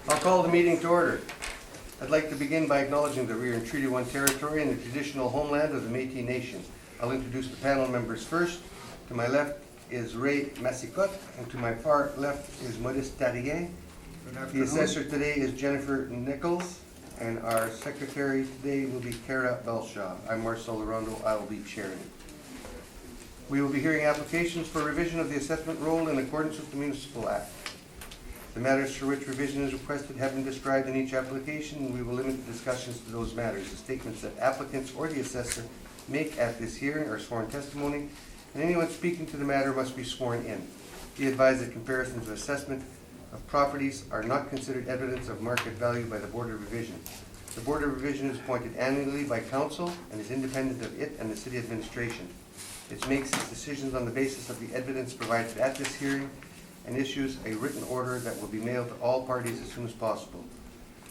I'll call the meeting to order. I'd like to begin by acknowledging that we are in Treaty 1 territory and the traditional homeland of the Métis Nation. I'll introduce the panel members first. To my left is Ray Massicotte, and to my far left is Maurice Tarien. The assessor today is Jennifer Nichols, and our secretary today will be Kara Belshaw. I'm Marcel Larondo. I will be chairing. We will be hearing applications for revision of the assessment roll in accordance with the Municipal Act. The matters for which revision is requested have been described in each application, and we will limit the discussions to those matters. The statements that applicants or the assessor make at this hearing are sworn testimony, and anyone speaking to the matter must be sworn in. Be advised that comparisons of assessment of properties are not considered evidence of market value by the Board of Revision. The Board of Revision is appointed annually by Council and is independent of it and the City Administration. It makes its decisions on the basis of the evidence provided at this hearing and issues a written order that will be mailed to all parties as soon as possible.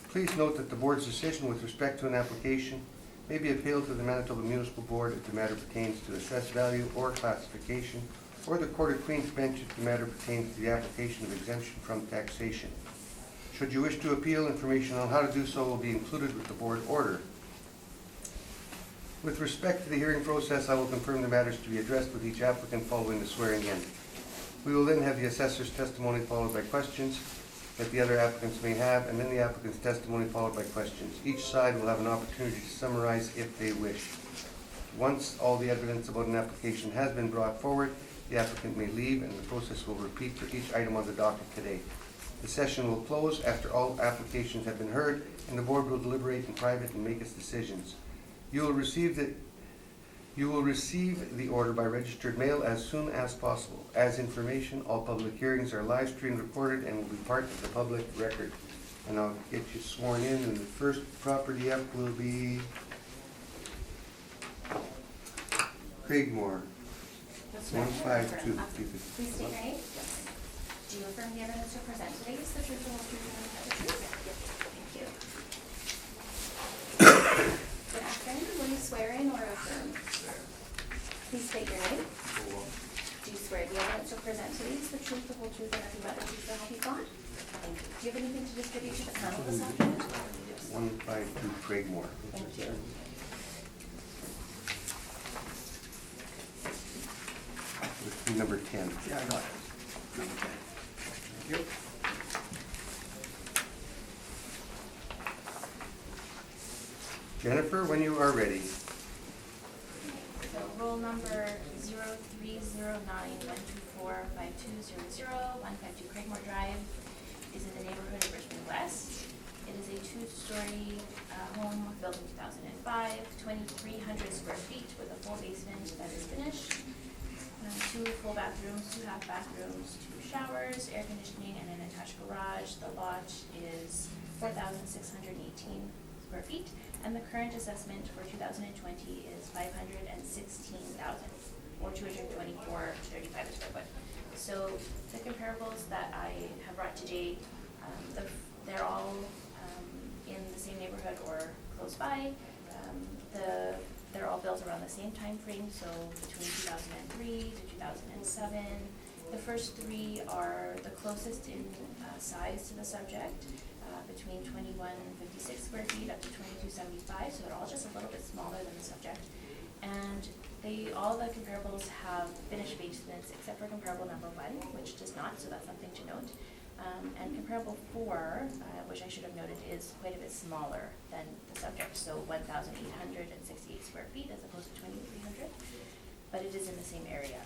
Please note that the Board's decision with respect to an application may be appealed to the Manitoba Municipal Board if the matter pertains to assessed value or classification, or the Court of Queen's Bench if the matter pertains to the application of exemption from taxation. Should you wish to appeal, information on how to do so will be included with the Board order. With respect to the hearing process, I will confirm the matters to be addressed with each applicant following the swearing in. We will then have the assessor's testimony followed by questions that the other applicants may have, and then the applicant's testimony followed by questions. Each side will have an opportunity to summarize if they wish. Once all the evidence about an application has been brought forward, the applicant may leave, and the process will repeat for each item on the docket today. The session will close after all applications have been heard, and the Board will deliberate in private and make its decisions. You will receive the order by registered mail as soon as possible. As information, all public hearings are live streamed, recorded, and will be part of the public record. And I'll get you sworn in, and the first property up will be Craigmore, 152. Please state your name. Do you affirm the evidence you present today is the truth, the whole truth, and nothing but the truth? Thank you. Good afternoon. Will you swear in or affirm? Please state your name. Do you swear the evidence you present today is the truth, the whole truth, and nothing but the truth, so help you God? Thank you. Do you have anything to distribute to the panel this afternoon? 152 Craigmore. Thank you. Number 10. Yeah, I got it. Number 10. Thank you. Jennifer, when you are ready. So roll number 0309-124-5200, 152 Craigmore Drive is in the neighborhood of Richmond West. It is a two-story home built in 2005, 2,300 square feet with a full basement that is finished. 2 full bathrooms, 2 half bathrooms, 2 showers, air conditioning, and an attached garage. The lot is 4,618 square feet, and the current assessment for 2020 is $516,000, or $224.35 a square foot. So the comparables that I have brought today, they're all in the same neighborhood or close by. They're all built around the same time frame, so between 2003 to 2007. The first 3 are the closest in size to the subject, between 2156 square feet up to 2275, so they're all just a little bit smaller than the subject. And all the comparables have finished basements except for comparable number 1, which does not, so that's something to note. And comparable 4, which I should have noted, is quite a bit smaller than the subject, so 1,868 square feet as opposed to 2,300, but it is in the same area.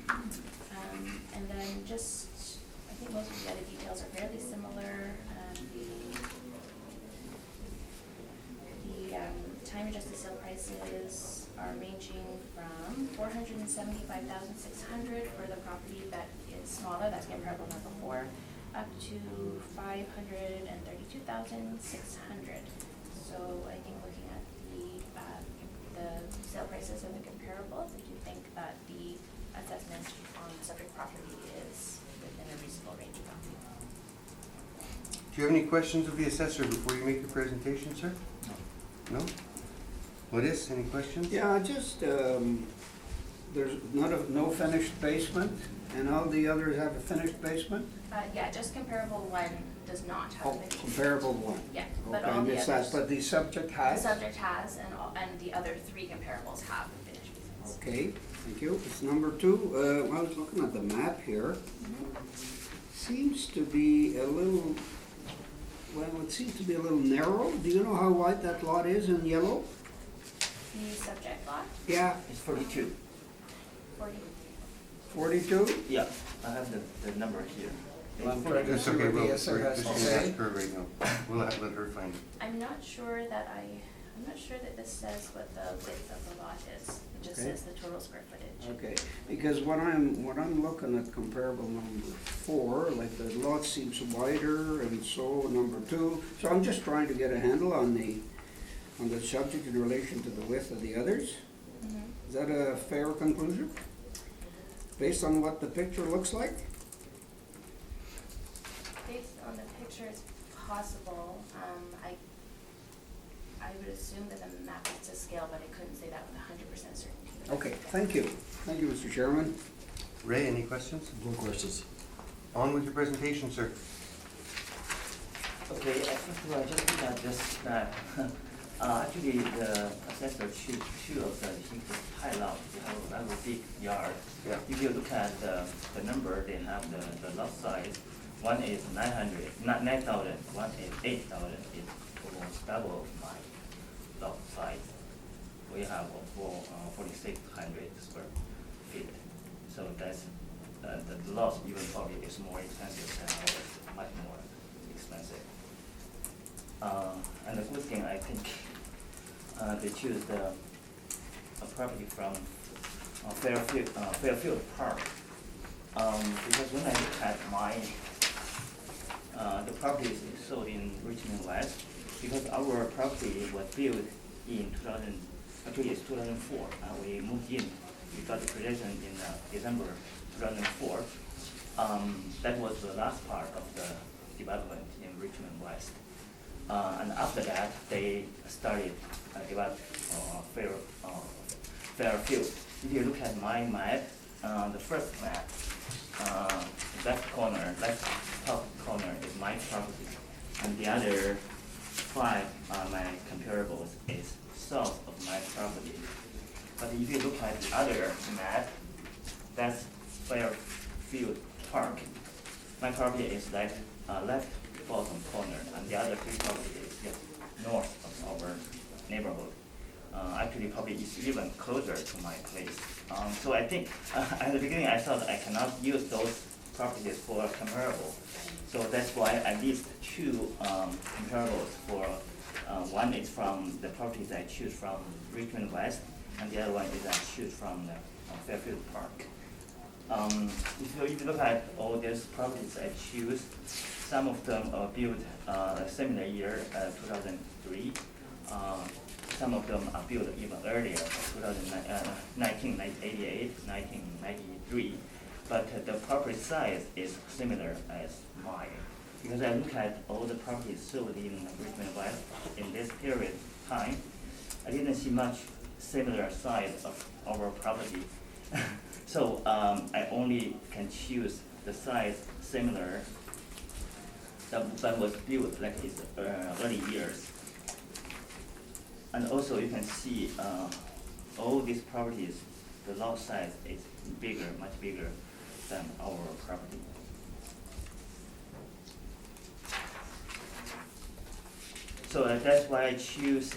And then just, I think most of the other details are fairly similar. The time-adjusted sale prices are ranging from $475,600 for the property that is smaller, that's comparable number 4, up to $532,600. So I think looking at the sale prices and the comparables, I do think that the assessment on subject property is within a reasonable range of value. Do you have any questions of the assessor before you make your presentation, sir? No? Maurice, any questions? Yeah, just, there's no finished basement, and all the others have a finished basement? Yeah, just comparable 1 does not have a Oh, finished. comparable one. Yeah, but Okay, I all the missed that, others. but the subject The has? subject has, and the other three comparables have finished basements. Okay, thank you. It's number 2. I was looking at the map here. Seems to be a little, well, it seems to be a little narrow. Do you know how wide that lot is in yellow? The subject lot, Yeah, It's 42. 40. 42? Yeah, I have the number here. I'm trying to That's see okay, what we'll, the we're essay has just to gonna say. ask her right now. We'll have, let her find it. I'm not sure that this says what the width of the lot is. It just Okay. says the total square footage. Okay, because when I'm looking at comparable number 4, like the lot seems wider and so number 2. So I'm just trying to get a handle on the subject in relation to the width of the others. Mhm. Is that a fair conclusion? Based on what the picture looks like? Based on the picture, it's possible. I would assume that the map is to scale, but I couldn't say that with 100% certainty. Okay, thank you. Thank you, Mr. Chairman. Ray, any questions? No questions. On with your presentation, sir. Okay, I think I just look at this map. Actually, the assessor choose two of the high lot. They have a very big yard. Yeah. If you look at the number, they have the lot size. One is 9,000, one is 8,000. It's almost double my lot size. We have 4,600 square feet. So that's, the lot even probably is more expensive than ours, much more expensive. And the good thing, I think, they choose a property from Fairfield Park. Because when I look at the property is sold in Richmond West, because our property was built in 2004, and we moved in. We got the possession in December 2004. That was the last part of the development in Richmond West. And after that, they started develop Fairfield. If you look at my map, the first map, left top corner is my property, and the other 5 my comparables is south of my property. But if you look at the other map, that's Fairfield Park. My property is left bottom corner, and the other 3 properties is just north of our neighborhood. Actually, probably it's even closer to my place. So I think at the beginning I thought I cannot use those properties for comparable. So that's why I list 2 comparables for. One is from the properties I choose from Richmond West, and the other one is I choose from the Fairfield Park. If you look at all these properties I choose, some of them are built a similar year, 2003. Some of them are built even earlier, 1988, 1993. But the property size is similar as mine. Because I look at all the properties sold in Richmond West in this period of time, I didn't see much similar size of our property. So I only can choose the size similar that was built like its early years. And also you can see all these properties, the lot size is bigger, much bigger than our property. So that's why I choose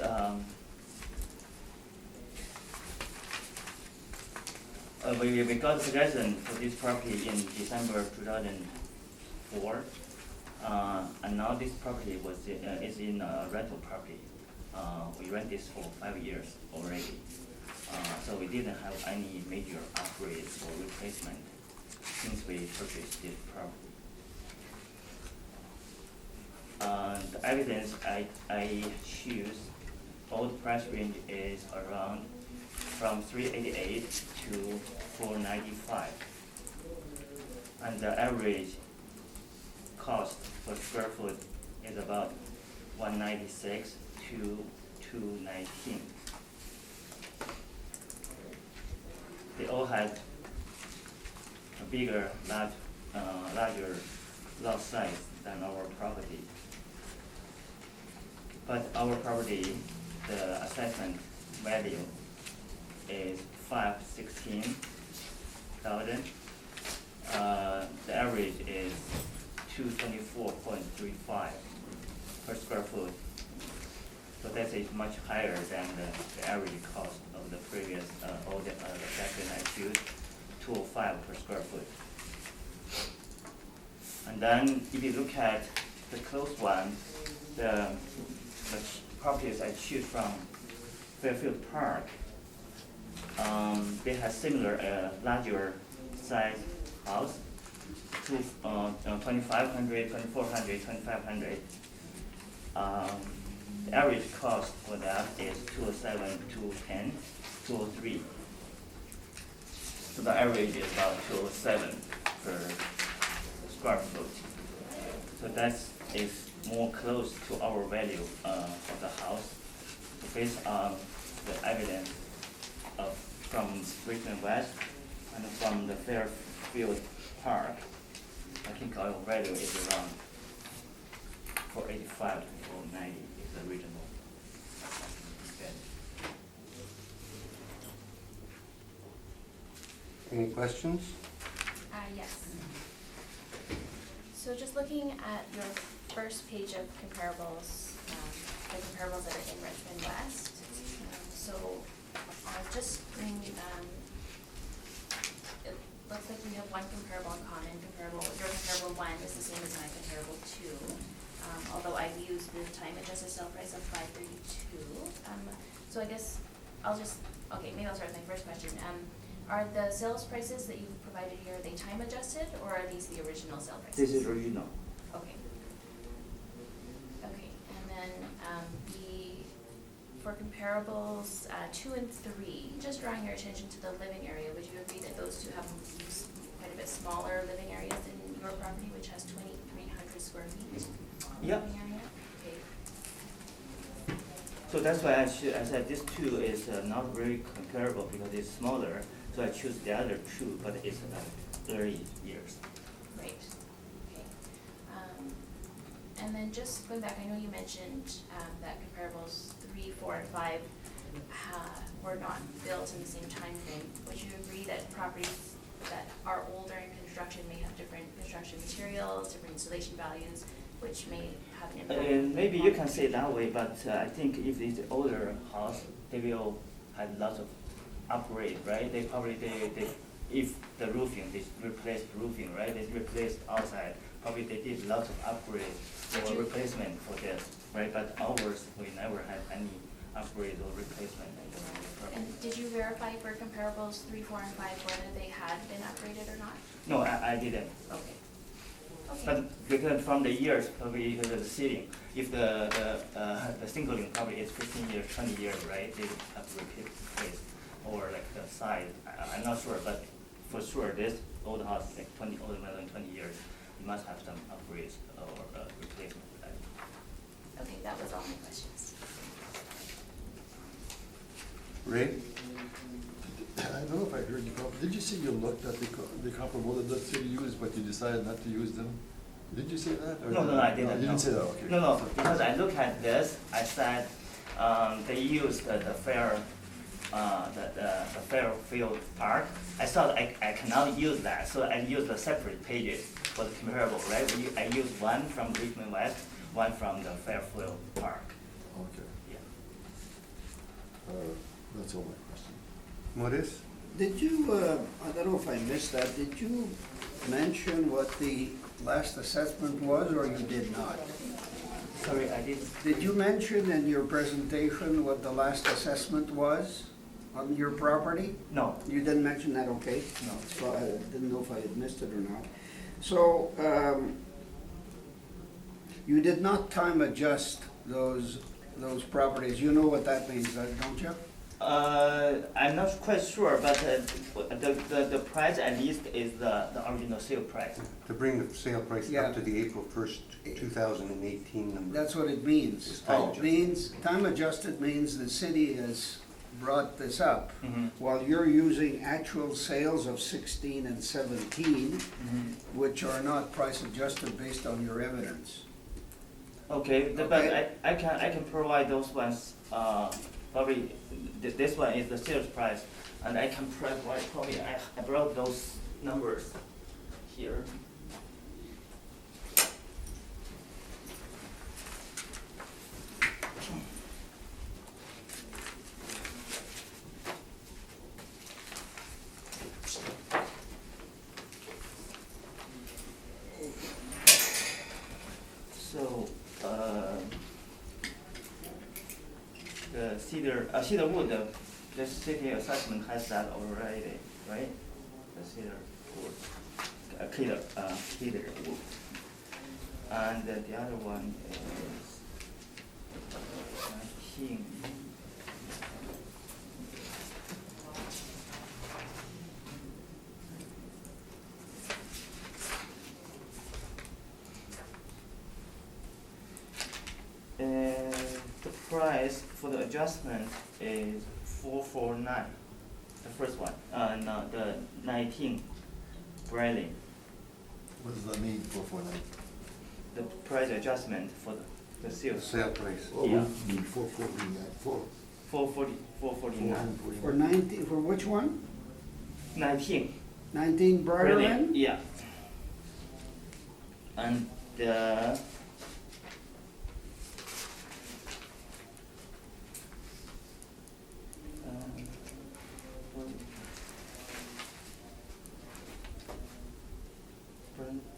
we got possession for this property in December 2004, and now this property is in rental property. We rent this for 5 years already, so we didn't have any major upgrades or replacement since we purchased this property. The evidence I choose, all the price range is around from 388 to 495, and the average cost per square foot is about 196 to 219. They all had a larger lot size than our property. But our property, the assessment value is $516,000. The average is $224.35 per square foot. So that is much higher than the average cost of the previous, all the section I choose, $205 per square foot. And then if you look at the close one, the properties I choose from Fairfield Park, they have similar, larger size house, 2,500, 2,400, 2,500. The average cost for that is 207, 210, 203. So the average is about 207 per square foot. So that is more close to our value of the house. Based on the evidence from Richmond West and from the Fairfield Park, I think our value is around 485 to 490 is the reasonable. Any questions? Yes. So just looking at your first page of comparables, the comparables that are in Richmond West. So just bring, it looks like we have one comparable in common. Your comparable 1 is the same as my comparable 2. Although I've used the time adjusted sale price of $532. So I guess maybe I'll start with my first question. Are the sales prices that you've provided here, are they time adjusted, or are these the original sale prices? This is original. Okay. Okay, and then for comparables 2 and 3, just drawing your attention to the living area, would you agree that those two have quite a bit smaller living areas than your property, which has 2,300 square feet? Yep. Living area? Okay. So that's why I said this 2 is not very comparable because it's smaller. So I choose the other 2, but it's about 30 years. Right. Okay. And then just going back, I know you mentioned that comparables 3, 4, and 5 were not built in the same time frame. Would you agree that properties that are older in construction may have different construction materials, different installation values, which may have an impact? Maybe you can say that way, but I think if it's an older house, they will have lots of upgrade, right? They probably if the roofing, they replaced roofing, right? They replaced outside. Probably they did lots of upgrades or replacement for this, right? But ours, we never had any upgrade or replacement. And did you verify for comparables 3, 4, and 5 whether they had been upgraded or not? No, I didn't. Okay. Okay. But because from the years, probably because of the ceiling, if the singling probably is 15 years, 20 years, right? They have to replace. Or like the side, I'm not sure, but for sure this old house, like older than 20 years, you must have some upgrades or replacement for that. Okay, that was all my questions. Ray? I don't know if I heard you properly. Did you say you looked at the comparable that the city used, but you decided not to use them? Did you say that? Or No, I didn't. You didn't say that, okay. No, because I look at this, I said they used the Fairfield Park. I thought I cannot use that, so I used the separate pages for the comparable, right? I used one from Richmond West, one from the Fairfield Park. Okay, Yeah. that's all my question. Maurice? Did you, I don't know if I missed that, did you mention what the last assessment was, or you did not? Sorry, I didn't. Did you mention in your presentation what the last assessment was on your property? No. You didn't mention that, okay? No. So I didn't know if I had missed it or not. So, you did not time adjust those properties. You know what that means, don't you? I'm not quite sure, but the price at least is the original sale price. To bring the sale price Yeah. up to the April 1st, 2018 number. That's what it means. It's time adjusted. Time adjusted means the city has brought this up. Mm-hmm. While you're using actual sales of 16 and 17, Mm-hmm. which are not price adjusted based on your evidence. Okay, but Okay. I can provide those ones, probably, this one is the sales price, and I can provide, probably, I brought those numbers here. So, the cedar wood, the city assessment has that already, right? The cedar wood, cedar wood. And the other one is 19. The price for the adjustment is 449. The first one, no, the 19 Bradley. What does that mean, 449? The price adjustment for the sales. Sale price. Oh, Yeah. we need 449, 449. For 19, for which one? 19. 19 Bradley, Boardroom? yeah. And the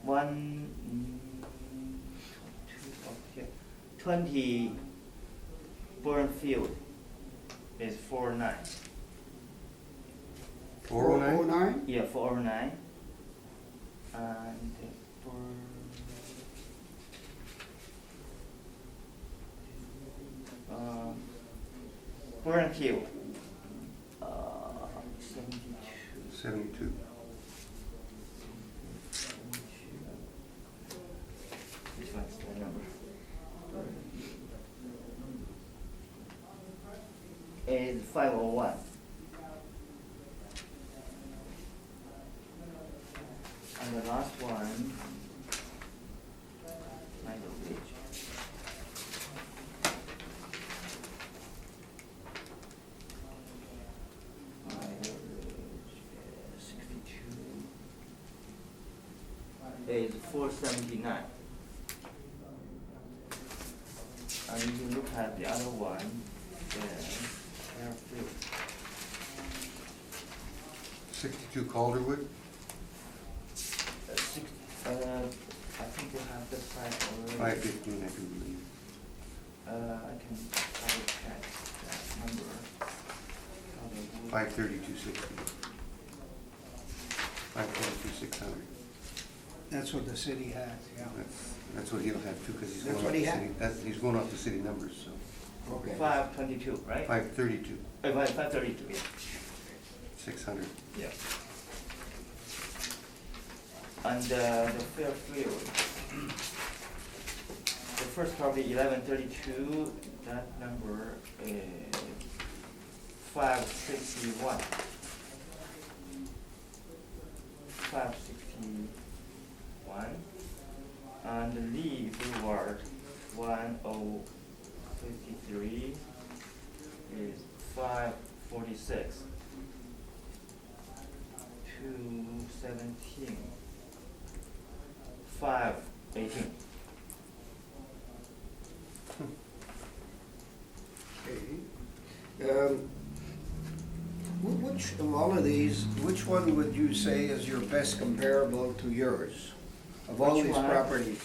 one, two, okay, 20 Burnfield is 409. 409? 409? Yeah, 409. And Burnhill, 72. 72. Which one's the number? Is 501. And the last one, Michael Ridge. Michael Ridge is 62. Is 479. And if you look at the other one, Fairfield. 62 Calderwood? I think you have the price already. 515, I do believe. I can double check that number. 532.60. 522.600. That's what the city has, yeah. That's what he'll have too, because he's That's going off what the he had? city, he's going off the city numbers, so. Okay. 522, right? 532, 532, yeah. 600. Yeah. And the Fairfield, the first property 1132, that number is 561. 561. And the Lee Boulevard 1053 is 546. 217. 518. Okay. Which of all of these, which one would you say is your best comparable to yours? Of all Which these one? properties?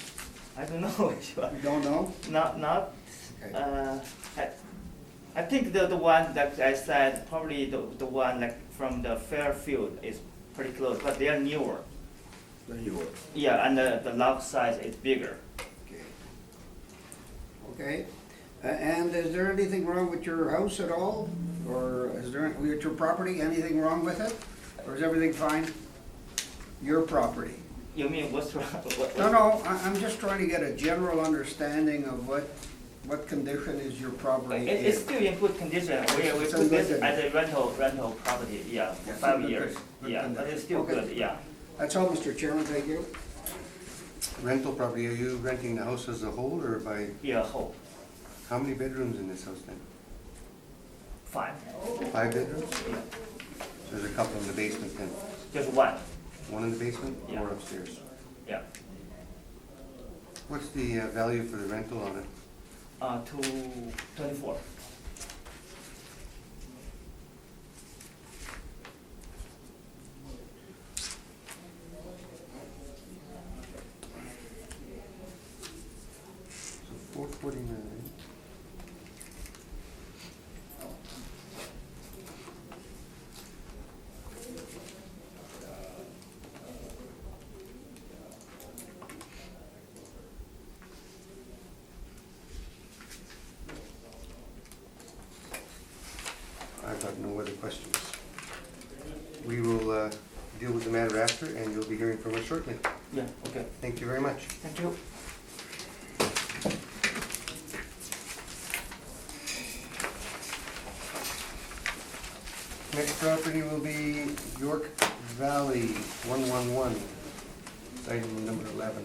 I don't know which one. You don't know? Not, Okay. I think the one that I said, probably the one like from the Fairfield is pretty close, but they are newer. Then you would. Yeah, and the lot size is bigger. Okay. Okay. And is there anything wrong with your house at all? Or is there, with your property, anything wrong with it? Or is everything fine? Your property? You mean what's wrong? No, I'm just trying to get a general understanding of what condition is your property in. It's still in good condition. We It's in put good this condition. as a rental property, yeah, for Yes, 5 in good years. good Yeah, but condition. it's still Okay. good, yeah. That's all, Mr. Chairman, thank you. rental property, are you renting the house as a whole or by, Yeah, whole, how many bedrooms in this house then? 5. 5 bedrooms? Yeah. There's a couple in the basement then. Just one. One in the basement Yeah. or upstairs? Yeah. What's the value for the rental on it? 224. So 449. I've got no other questions. We will deal with the matter after, and you'll be hearing from us shortly. Yeah, okay. Thank you very much. Thank you. Next property will be York Valley, 111, item number 11.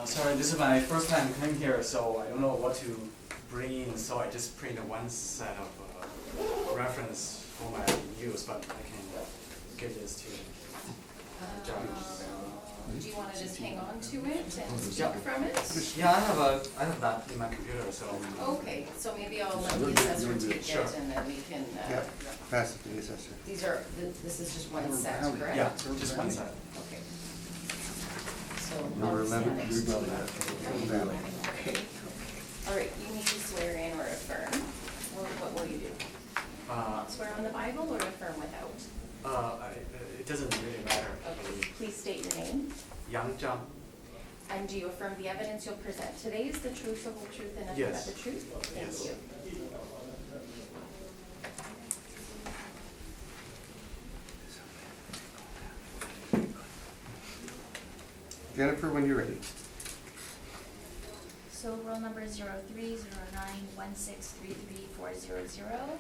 Sorry, this is my first time coming here, so I don't know what to bring in, so I just printed one set of reference for my use, but I can give this to John. Do you want to just hang on to it and speak Yeah. from it? Yeah, I have that in my computer, so. Okay, so maybe I'll let the assessor take Sure. it and then we can, Yep, pass it to the assessor. these are, this is just one set, correct? Yeah, just one set. Okay. So. Number I'll 11, stand next to York you. Valley. All right, you need to swear in or affirm. What will you do? Swear on the Bible or affirm without? It doesn't really matter. Okay, please state your name. Yang Zhang, And do you affirm the evidence you'll present today is the truth, the whole truth, and nothing but Yes. the truth? Thank Yes. you. Jennifer, when you're ready. So roll number is 030916334000.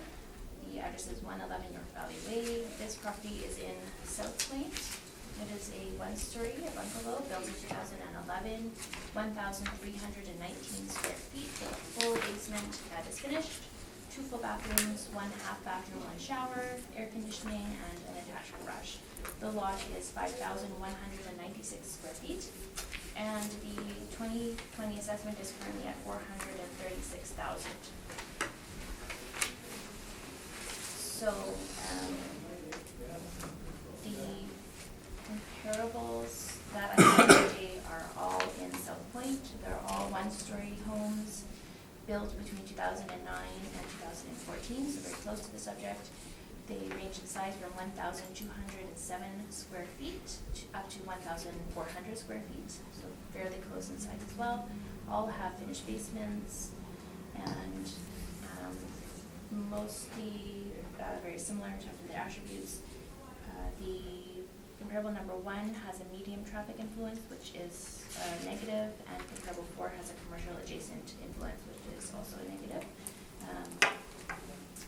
The address is 111 York Valley Way. This property is in South Point. It is a one-story bungalow built in 2011, 1,319 square feet with a full basement that is finished, 2 full bathrooms, 1 half bathroom, 1 shower, air conditioning, and an attached garage. The lot is 5,196 square feet, and the 2020 assessment is currently at $436,000. So, the comparables that I have today are all in South Point. They're all one-story homes built between 2009 and 2014, so very close to the subject. They range in size from 1,207 square feet up to 1,400 square feet, so fairly close in size as well. All have finished basements and mostly very similar in terms of their attributes. The comparable number 1 has a medium traffic influence, which is negative, and comparable 4 has a commercial adjacent influence, which is also negative.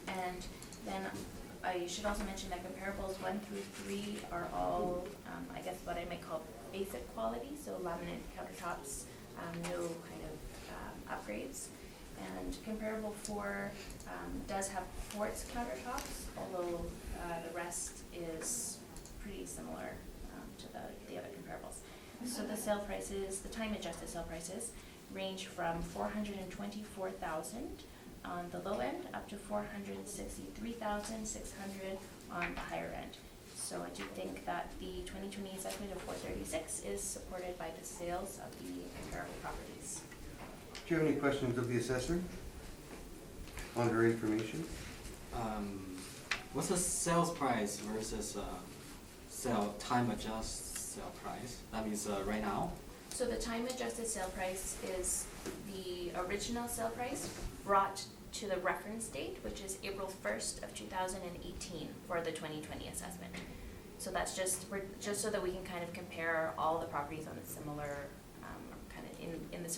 And then I should also mention that comparables 1 through 3 are all, I guess what I might call basic quality, so laminate countertops, no kind of upgrades. And comparable 4 does have quartz countertops, although the rest is pretty similar to the other comparables. So the sale prices, the time adjusted sale prices range from $424,000 on the low end up to $463,600 on the higher end. So I do think that the 2020 assessment of $436 is supported by the sales of the comparable properties. Do you have any questions of the assessor on her information? What's the sales price versus time adjust sale price? That means right now? So the time adjusted sale price is the original sale price brought to the reference date, which is April 1st of 2018 for the 2020 assessment. So that's just so that we can kind of compare all the properties on a similar, kind of in the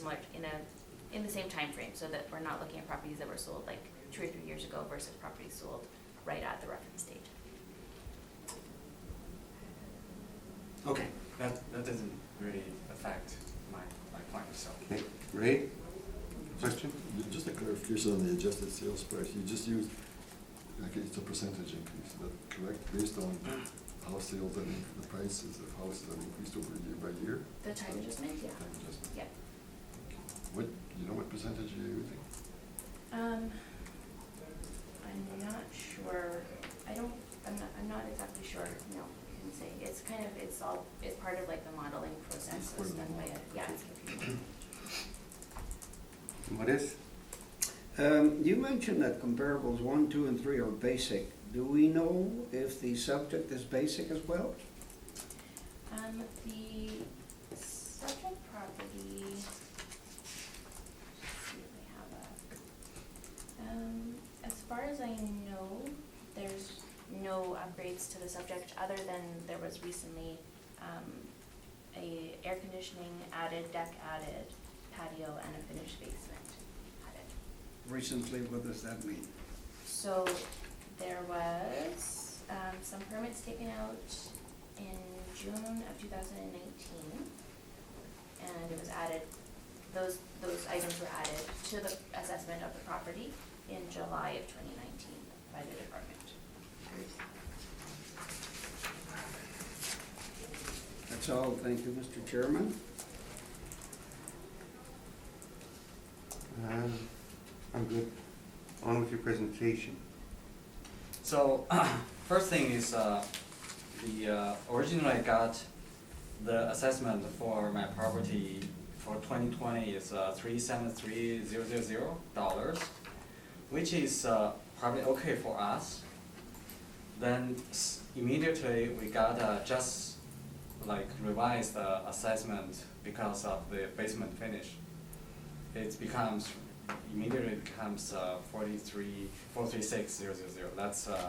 same time frame, so that we're not looking at properties that were sold like 2 or 3 years ago versus properties sold right at the reference date. Okay. That doesn't really affect my point, so. Okay, Ray? Question? Just a clarification on the adjusted sales price, you just used, like, it's a percentage increase, is that correct? Based on house sales, the prices of houses have increased over year by year? The time adjustment, yeah. Time adjustment. Yep. What, you know what percentage you're using? I'm not sure, I'm not exactly sure, no, I can say, it's part of like the modeling process, It's so part it's of the done by, model, yeah, okay. it's computed. What is? You mentioned that comparables 1, 2, and 3 are basic. Do we know if the subject is basic as well? The subject property, let's see if we have that. As far as I know, there's no upgrades to the subject, other than there was recently, a air conditioning added, deck added, patio, and a finished basement added. Recently, what does that mean? So there was some permits taken out in June of 2019, and it was added, those items were added to the assessment of the property in July of 2019 by the department. That's all. Thank you, Mr. Chairman. I'm good. On with your presentation. So, first thing is, originally I got the assessment for my property for 2020 is $373,000, which is probably okay for us. Then immediately we got just like revised the assessment because of the basement finish. It becomes immediately becomes 436,000.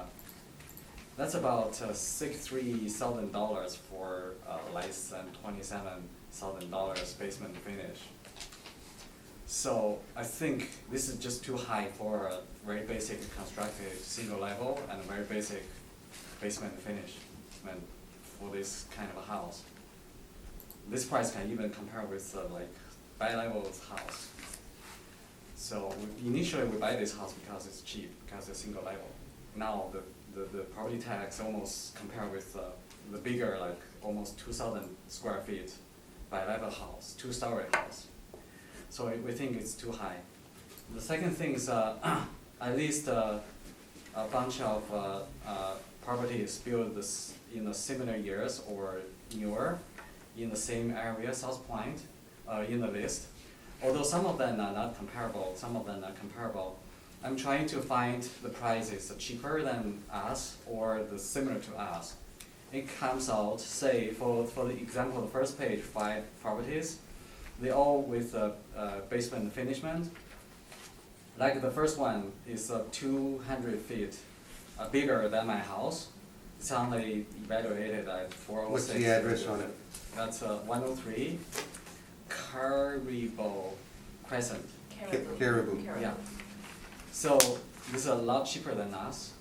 That's about $63,000 for less than $27,000 basement finish. So I think this is just too high for a very basic constructed single level and a very basic basement finish for this kind of a house. This price can even compare with like bi-level house. So initially we buy this house because it's cheap, because it's single level. Now the property tax almost compare with the bigger, like almost 2,000 square feet bi-level house, 2-story house. So we think it's too high. The second thing is at least a bunch of properties built in the similar years or newer in the same area, South Point, in the list. Although some of them are not comparable, some of them are comparable. I'm trying to find the prices cheaper than us or similar to us. It comes out, say, for the example, the first page, 5 properties, they all with basement finishment. Like the first one is 200 feet bigger than my house. It's only evaluated at 406. What's the address on it? That's 103 Caribou Crescent. Caribou. Yeah. So this is a lot cheaper than us.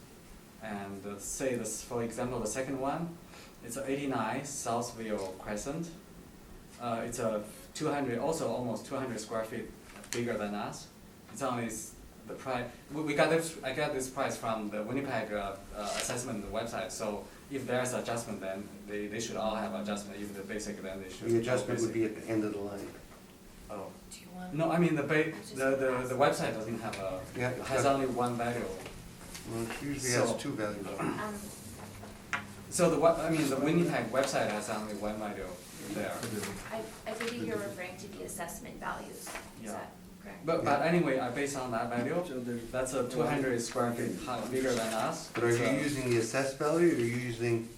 And say this, for example, the second one, it's 89 Southville Crescent. It's a 200, also almost 200 square feet bigger than us. It's only the price. I got this price from the Winnipeg assessment website. So if there's adjustment, then they should all have adjustment. Even the basic, then they should. The adjustment would be at the end of the line. Oh. Do you want? No, I mean the website doesn't have Yeah, has only one value. Well, it usually has So- 2 values on it. So the Winnipeg website has only one value there. I believe you're referring to the assessment values, is Yeah. that correct? But anyway, based on that value, So there's that's a 200 square feet bigger than us. But are you So using the assessed value or are you using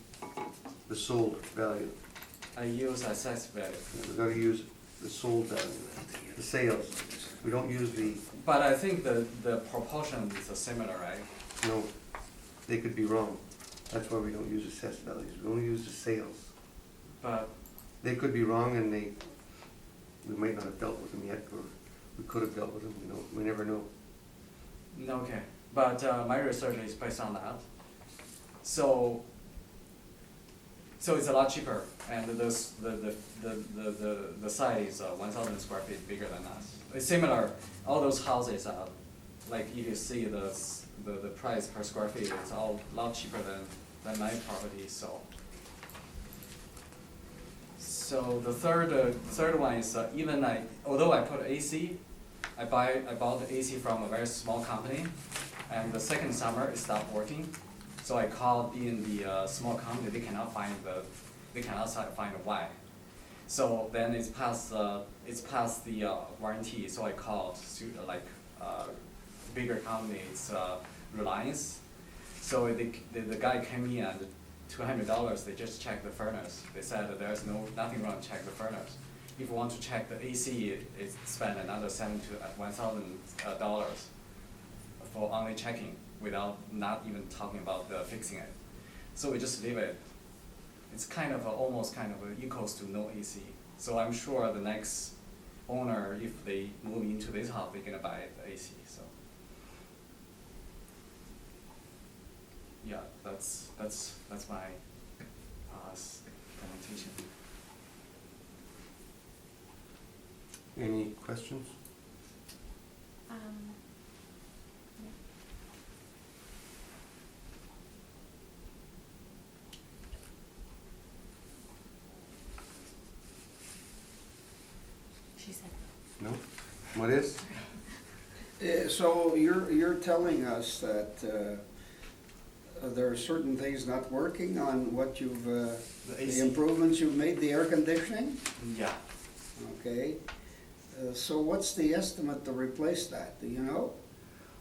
the sold value? I use assessed value. We've got to use the sold value, the sales. We don't use the, But I think the proportion is similar, right? no, they could be wrong. That's why we don't use assessed values. We only use the sales. But They could be wrong and we might not have dealt with them yet, or we could have dealt with them, we never know. okay. But my research is based on that. So So it's a lot cheaper, and the site is 1,000 square feet bigger than us. It's similar, all those houses are, like if you see the price per square feet, it's all a lot cheaper than my property, so. So the third one is even although I put AC, I bought the AC from a very small company, and the second summer it stopped working. So I called in the small company, they cannot find why. So then it's past the warranty. So I called bigger company, it's Reliance. So the guy came in and $200. They just checked the furnace. They said that there's nothing wrong. Check the furnace. If you want to check the AC, it's spend another $7,000 to $1,000 for only checking, without not even talking about fixing it. So we just leave it. It's almost equals to no AC. So I'm sure the next owner, if they move into this house, they're gonna buy the AC. So yeah, that's my presentation. Any questions? Yeah. She said No? What is? So you're telling us that there are certain things not working on what you've, the AC. improvements you've made, the air conditioning? Yeah. Okay. So what's the estimate to replace that, do you know?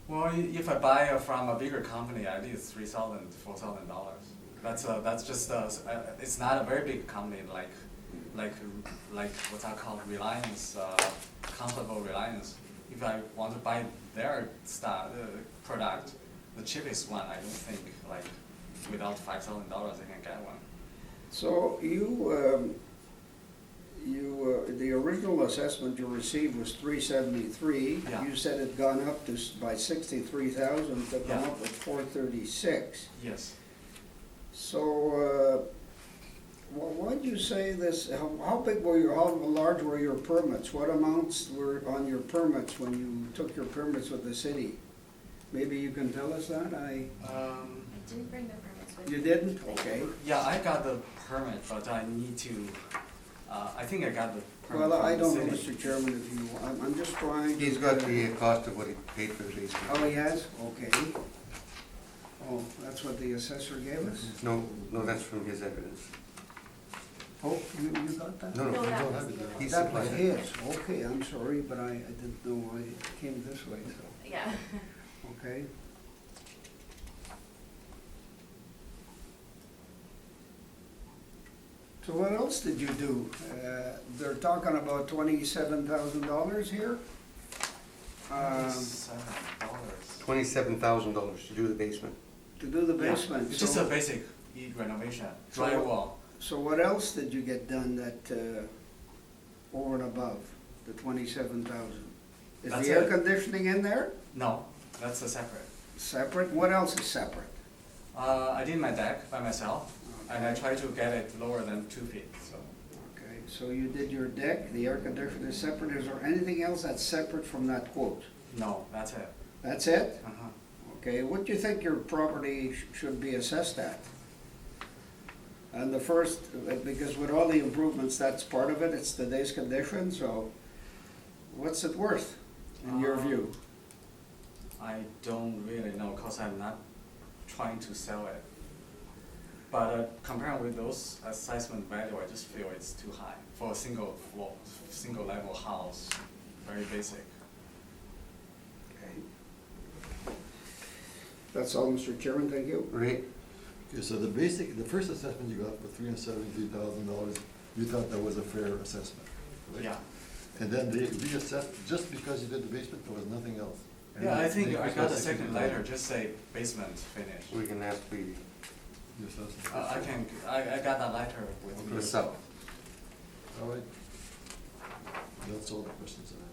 Well, if I buy from a bigger company, I think it's $3,000 to $4,000. That's just it's not a very big company like what's that called, Reliance, comfortable Reliance. If I want to buy their product, the cheapest one, I don't think without $5,000 I can get one. So the original assessment you received was $373. Yeah. You said it gone up by $63,000 to come Yeah. up with $436. Yes. So, why did you say this? How large were your permits? What amounts were on your permits when you took your permits with the city? Maybe you can tell us that. I didn't bring the permits with me. You didn't? Okay. Yeah, I got the permit, but I need to. I think I got the permit Well, from I the don't know, city. Mr. Chairman, if you, I'm just trying to. He's got the cost of what he paid for the basement. Oh, he has? Okay. Oh, that's what the assessor gave us? No, that's from his evidence. Oh, you got that? No, No, we that don't was have it the there. other He That was supplied it. his. Okay, I'm sorry, but I didn't know why it came this way, so, Yeah. okay. So what else did you do? They're talking about $27,000 here? $7. $27,000 to do the basement. To do the Yeah, basement. it's just So- a basic renovation, So- drywall. So what else did you get done that, over and above the 27,000? Is That's the air it. conditioning in there? No, that's a separate. Separate? What else is separate? I did my deck by myself, and I tried to get it lower than 2 feet. So Okay, so you did your deck, the air conditioner is separate. Is there anything else that's separate from that quote? no, that's it. That's it? Uh-huh. Okay, what do you think your property should be assessed at? And the first, because with all the improvements, that's part of it, it's today's condition, so what's it worth, in your view? I don't really know, cause I'm not trying to sell it. But comparing with those assessment value, I just feel it's too high for a single level house, very basic. Okay. That's all, Mr. Chairman, thank you. Right? Okay, so the first assessment you got for $373,000, you thought that was a fair assessment, right? Yeah. And then they reassessed, just because you did the basement, there was nothing else? And Yeah, I they think I increased got by a second 60,000. letter, just say basement finish. We can ask the The assessment. I got that letter with me. sub. All right. That's all the questions I have.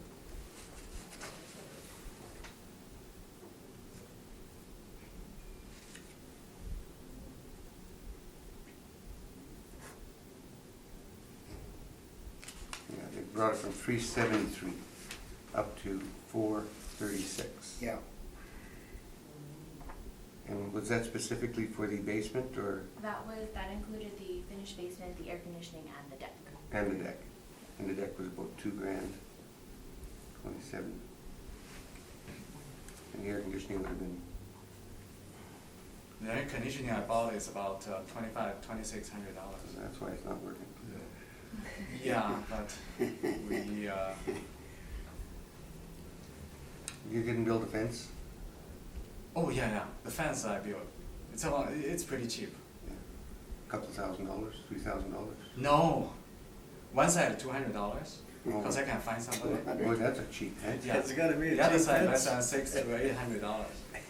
brought it from 373 up to 436. Yeah, And was that specifically for the basement or, That included the finished basement, the air conditioning, and the deck. and the deck? And the deck was about $2,000, 27. And the air conditioning would have been, The air conditioning I bought is about $2,600. that's why it's not working. Yeah, but we, You didn't build a fence? oh yeah, the fence I built, it's pretty cheap. Yeah. Couple $1,000, $3,000? No, one side $200, because I can find somebody. Boy, that's a cheap fence. Yeah, It's gotta be a the other cheap side fence. less than $600 to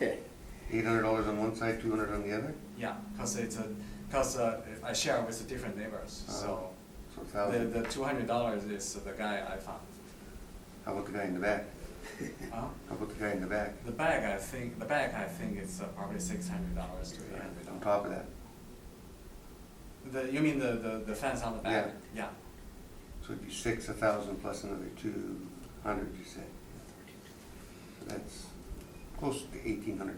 $800. $800 on one side, $200 on the other? Yeah, because I share with the different neighbors, so So 1,000. the $200 is the guy I found. How about the guy in the back? Huh? How about the guy in the back? The bag I think it's probably $600 to $800. On top of that? You mean the fence on the back? Yeah. So it'd be 1,000 plus another 200, you say? So that's close to $1,800.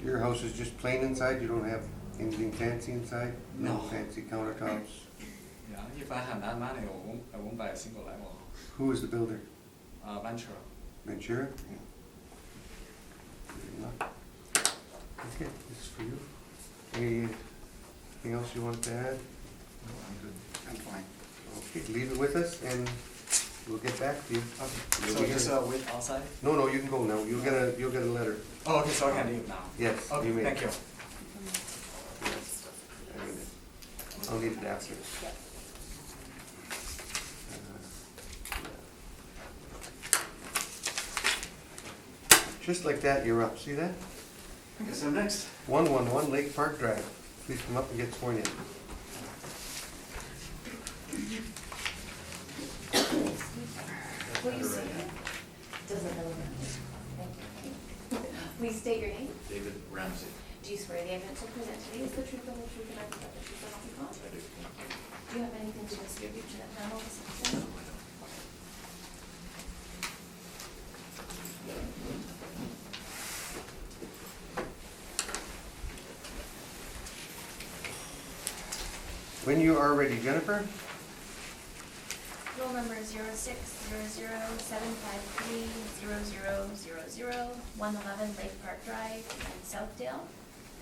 Your house is just plain inside? You don't have anything fancy inside? No. Fancy countertops? Yeah, if I had that money, I won't buy a single level. Who is the builder? Ventura. Ventura? Good enough. Okay, this is for you. Anything else you want to add? No, I'm good. I'm fine. Okay, leave it with us and we'll get back to you. You'll So be just here. wait outside? No, you can go now. You'll get a letter. Oh, okay, so I can leave now? Yes, Okay, you may. thank you. I'll need it after. Just like that, you're up. See that? Guess I'm next. 111 Lake Park Drive. Please come up and get sworn in. Will you say? Doesn't know. Thank you. Please state your name. David Ramsey. Do you swear the evidence you'll present today is the truth, the whole truth, and nothing but the truth, so help you God? I do. Do you have anything to distribute to the panel this afternoon? When you are ready, Jennifer. Roll number 0600-753-0000, 111 Lake Park Drive in Southdale.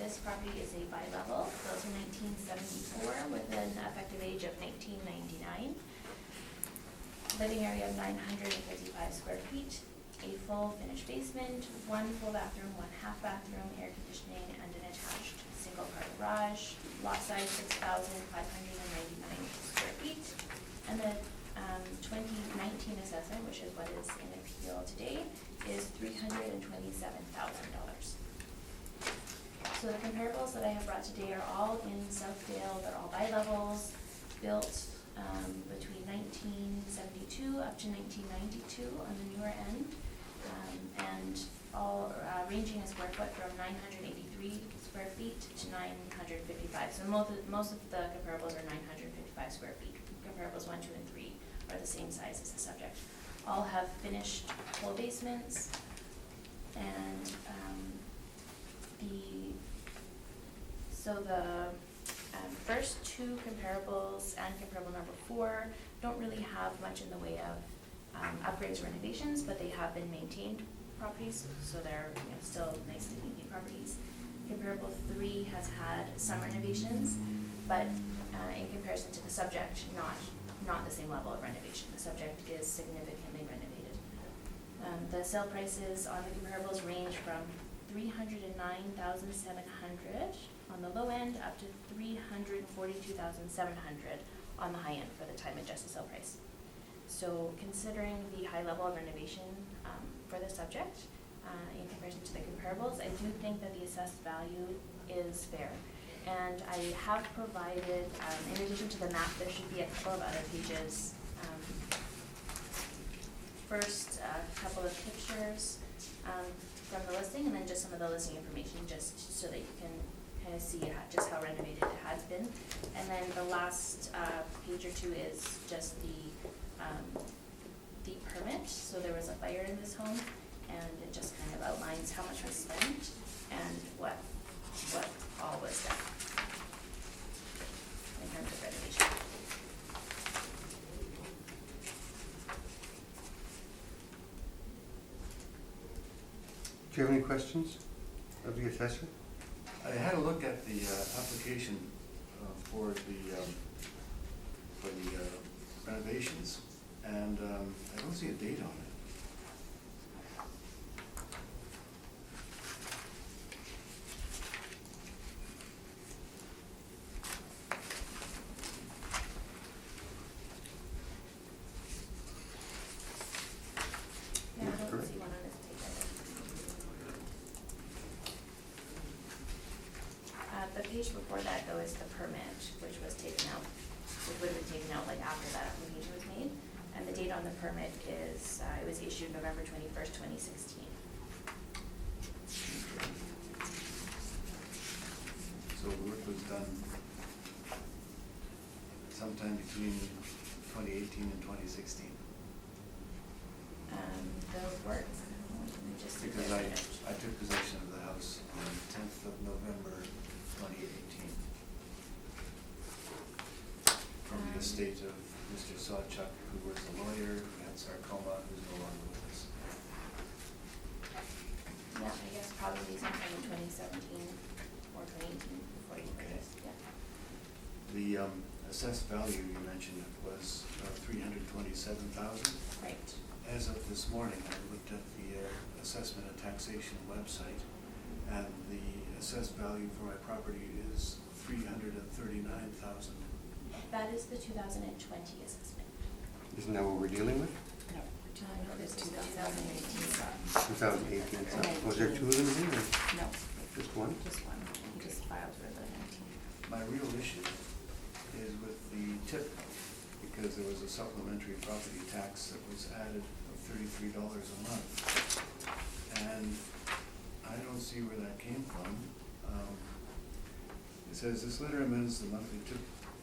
This property is a bi-level, built in 1974 with an effective age of 1999. Living area of 955 square feet, a full finished basement, one full bathroom, one half bathroom, air conditioning, and an attached single-car garage. Lot size 6,599 square feet. And the 2019 assessment, which is what is in appeal today, is $327,000. So the comparables that I have brought today are all in Southdale. They're all bi-levels, built between 1972 up to 1992 on the newer end, and all ranging in square foot from 983 square feet to 955. So most of the comparables are 955 square feet. Comparables 1, 2, and 3 are the same size as the subject. All have finished full basements, and the first two comparables and comparable number 4 don't really have much in the way of upgrades or renovations, but they have been maintained properties, so they're still nicely maintained properties. Comparable 3 has had some renovations, but in comparison to the subject, not the same level of renovation. The subject is significantly renovated. The sale prices on the comparables range from $309,700 on the low end up to $342,700 on the high end for the time adjusted sale price. So considering the high level of renovation for the subject in comparison to the comparables, I do think that the assessed value is fair. And I have provided, in addition to the map, there should be a couple of other pages. First, a couple of pictures from from the listing, and then just some of the listing information, just so that you can kind of see just how renovated it has been. And then the last page or two is just the permit. So there was a fire in this home, and it just kind of outlines how much was spent and what all was done in terms of renovation. Do you have any questions of the assessor? I had a look at the application for the renovations, and I don't see a date on it. Yeah, I That's don't correct. see one on this page either. The page before that though is the permit, which was taken out, which would have been taken out like after that application was made. And the date on the permit is, it was issued November 21st, 2016. So the work was done sometime between 2018 and 2016. The work, let me just see. Because the I permit. took possession of the house on the 10th of November 2018 from the estate of Mr. Sawchuk, who was a lawyer, who had sarcoma, who's no longer with us. Yeah, I guess probably sometime in 2017 or 2018 before you Okay. purchased, yeah. The assessed value you mentioned was $327,000. Right. As of this morning, I looked at the assessment and taxation website, and the assessed value for my property is $339,000. That is the 2020 assessment. Isn't that what we're dealing with? No, No, this is the 2018. 2018, so was there two of them in or No, just one? just one. You just filed for the 19. My real issue is with the tip, because there was a supplementary property tax that was added of $33 a month. And I don't see where that came from. It says, this letter amends the monthly tip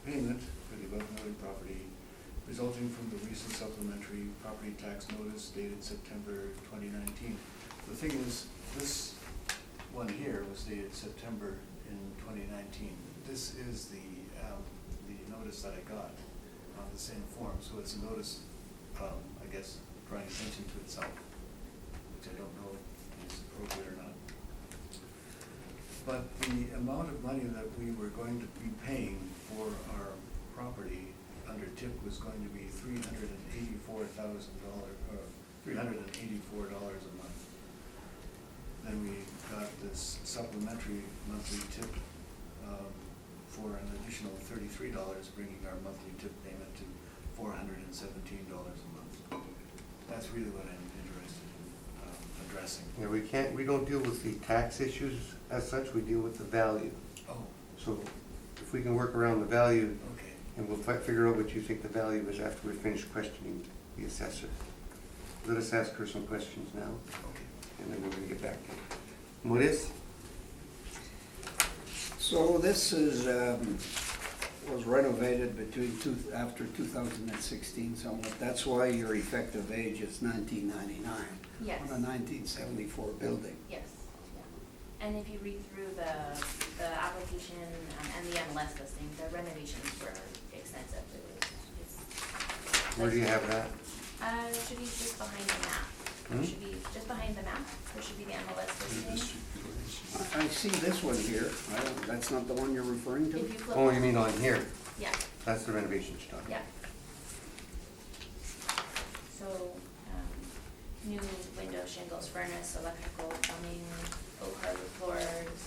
payment for the above noted property resulting from the recent supplementary property tax notice dated September 2019. The thing is, this one here was dated September in 2019. This is the notice that I got on the same form, so it's a notice, I guess, drawing attention to itself, which I don't know if is appropriate or not. But the amount of money that we were going to be paying for our property under tip was going to be $384,000, or $384 a month. Then we got this supplementary monthly tip for an additional $33, bringing our monthly tip payment to $417 a month. That's really what I'm interested in addressing. Yeah, we don't deal with the tax issues as such, we deal with the value. Oh, So if we can work around the value, okay. and we'll figure out what you think the value is after we finish questioning the assessor. Let us ask her some questions now, Okay. and then we're gonna get back to it. Maurice? So this is, was renovated after 2016 somewhat. That's why your effective age is 1999. Yes. On a 1974 building. Yes, yeah. And if you read through the application and the MLS listing, the renovations were extensive. Where do you have that? It should be just behind the map. Hmm? It should be just behind the map. There should be the MLS listing. I see this one here. That's not the one you're referring to? If you flip. Oh, you mean on here? Yeah, That's the renovation stuff. yeah. So, new window shingles, furnace, electrical, plumbing, oak hardwood floors,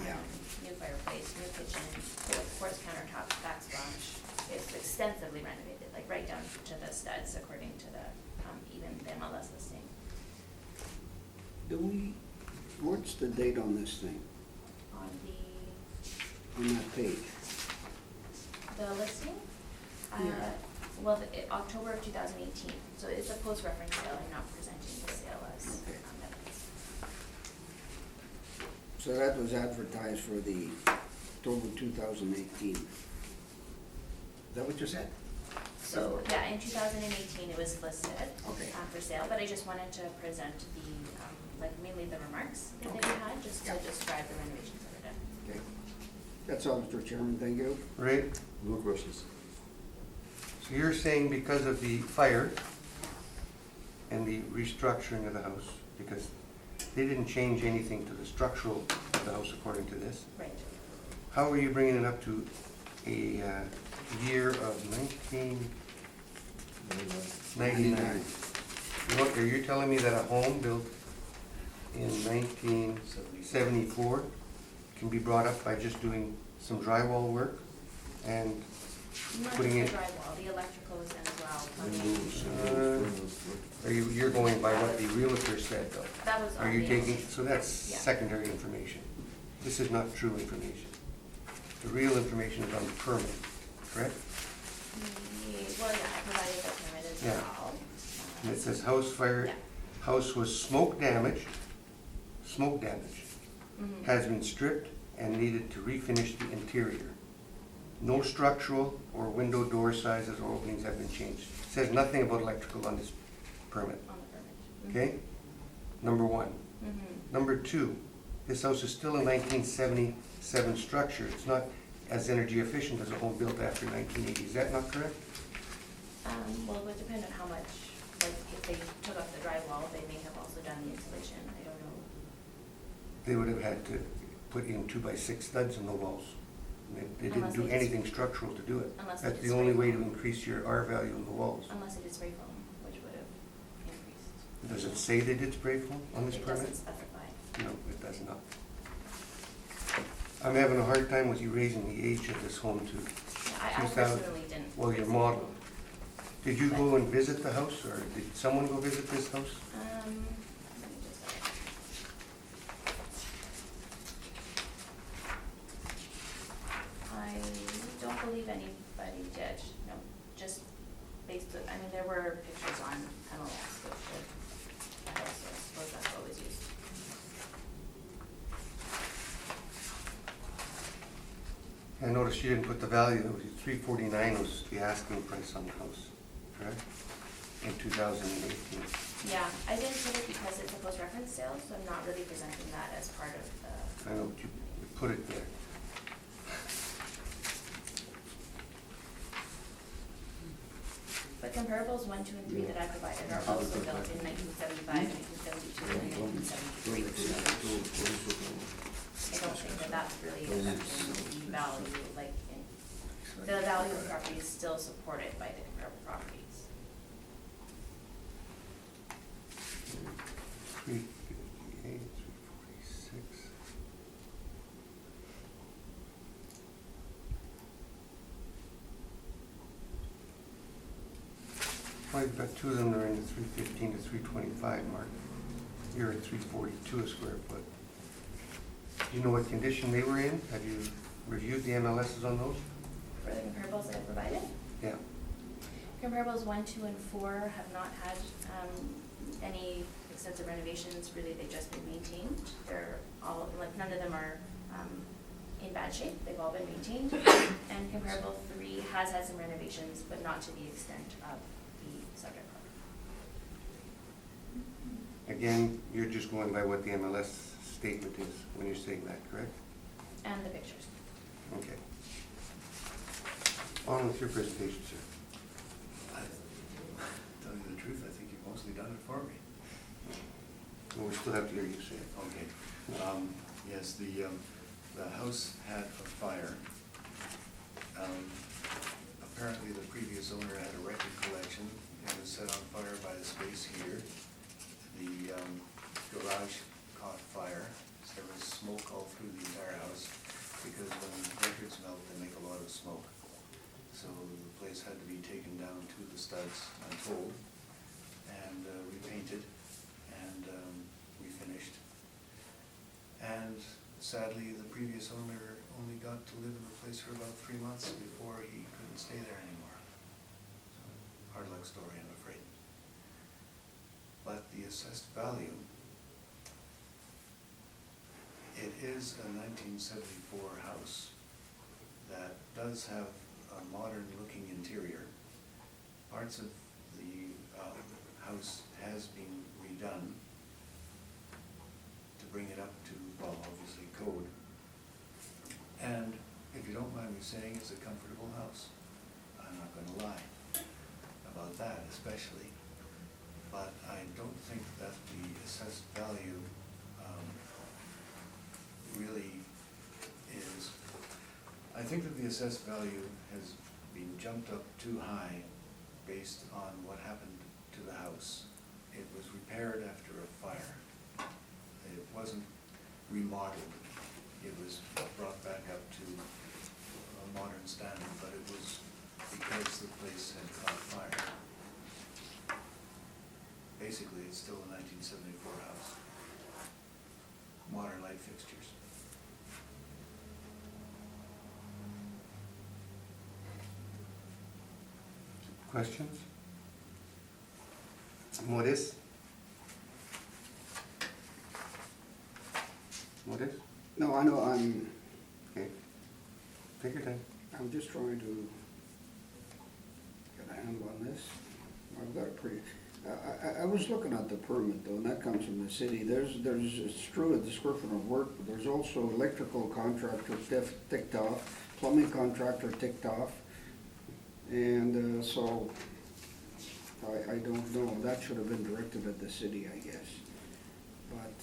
Yeah. new fireplace, new kitchen, quartz countertops, backsplash. It's extensively renovated, like right down to the studs, according to the, even the MLS listing. What's the date on this thing, On on that page? the listing, Yeah. well, October of 2018, so it's a post-reference sale, I'm not presenting the sale as Okay. evidence. So that was advertised for the October 2018. Is that what you said? So, yeah, in 2018, it was listed Okay. for sale, but I just wanted to present the, like mainly the remarks that they Okay. had, just to Yeah. describe the renovations that were done. Okay. That's all, Mr. Chairman, thank you. Ray, No questions. so you're saying because of the fire and the restructuring of the house, because they didn't change anything to the structural of the house according to this, Right. how are you bringing it up to a year of 1999? What, are you telling me that a home built in 1974 can be brought up by just doing some drywall work and Not just putting the in? drywall, the electrical was in as well. You're going by what the realtor said though? That was Are on you the- taking, so that's Yeah. secondary information. This is not true information. The real information is on the permit, correct? Well, yeah, I provided the permit as Yeah. well. And it says house fire, Yeah. house was smoke damage, Mhm. has been stripped and needed to refinish the interior. No structural or window door sizes or openings have been changed. Says nothing about electrical on this permit, On the permit. okay? Number one. Mhm. Number two, this house is still a 1977 structure. It's not as energy efficient as a home built after 1980. Is that not correct? Well, it would depend on how much, like, if they took off the drywall, they may have also done the insulation, I don't know. They would have had to put in 2x6 studs in the walls. They didn't Unless do they just- anything structural to do it. Unless they That's just the only spray way to foam. increase your R value in the walls. Unless it is spray foam, which would have increased. Does it say they did spray foam on this It permit? doesn't specify. No, it does not. I'm having a hard time with you raising the age of this home to Yeah, I 2000. personally didn't. Well, your model. Did you go and visit the house, or did someone go visit this house? Let me just, I don't believe anybody did, no, just based, I mean, there were pictures on MLS, which should, I also suppose that's what was used. I noticed you didn't put the value, it was $349 was the asking price on the house, correct? In 2018. Yeah, I didn't put it because it's a post-reference sale, so I'm not really presenting that as part of the. I know, but you put it there. But comparables 1, 2, and 3 that I provided are also built in 1975, 1972, and 1973. I don't think that that's really affecting the value, like, the value of the property is still supported by the comparable properties. 358, 346. Well, you've got two of them that are in the 315 to 325 mark. You're at 342 a square foot. Do you know what condition they were in? Have you reviewed the MLSs on those? For the comparables that I provided, Yeah. comparables 1, 2, and 4 have not had any extensive renovations, really, they've just been maintained. They're all, like, none of them are in bad shape, they've all been maintained. And comparable 3 has had some renovations, but not to the extent of the subject property. Again, you're just going by what the MLS statement is when you're saying that, correct? And the pictures. Okay. On with your presentation, sir. Tell you the truth, I think you've mostly done it for me. Well, we still have to hear you say it. Okay. Yes, the house had a fire. Apparently, the previous owner had a record collection. It was set on fire by the space heater. The garage caught fire. There was smoke all through the entire house because when records melt, they make a lot of smoke. So the place had to be taken down to the studs, I'm told, and repainted, and refinished. And sadly, the previous owner only got to live in the place for about 3 months before he couldn't stay there anymore. So, hard luck story, I'm afraid. But the assessed value, it is a 1974 house that does have a modern-looking interior. Parts of the house has been redone to bring it up to, well, obviously code. And if you don't mind me saying, it's a comfortable house. I'm not gonna lie about that especially. But I don't think that the assessed value really is, I think that the assessed value has been jumped up too high based on what happened to the house. It was repaired after a fire. It wasn't remodeled. It was brought back up to a modern standard, but it was because the place had caught fire. Basically, it's still a 1974 house. Modern light fixtures. Questions? Maurice? Maurice? No, I know, I'm Okay. Take your time. just trying to get a handle on this. I've got a pretty, I was looking at the permit though, and that comes from the city. It's true, a description of work, but there's also electrical contractor ticked off, plumbing contractor ticked off. And so, I don't know, that should have been directed at the city, I guess. But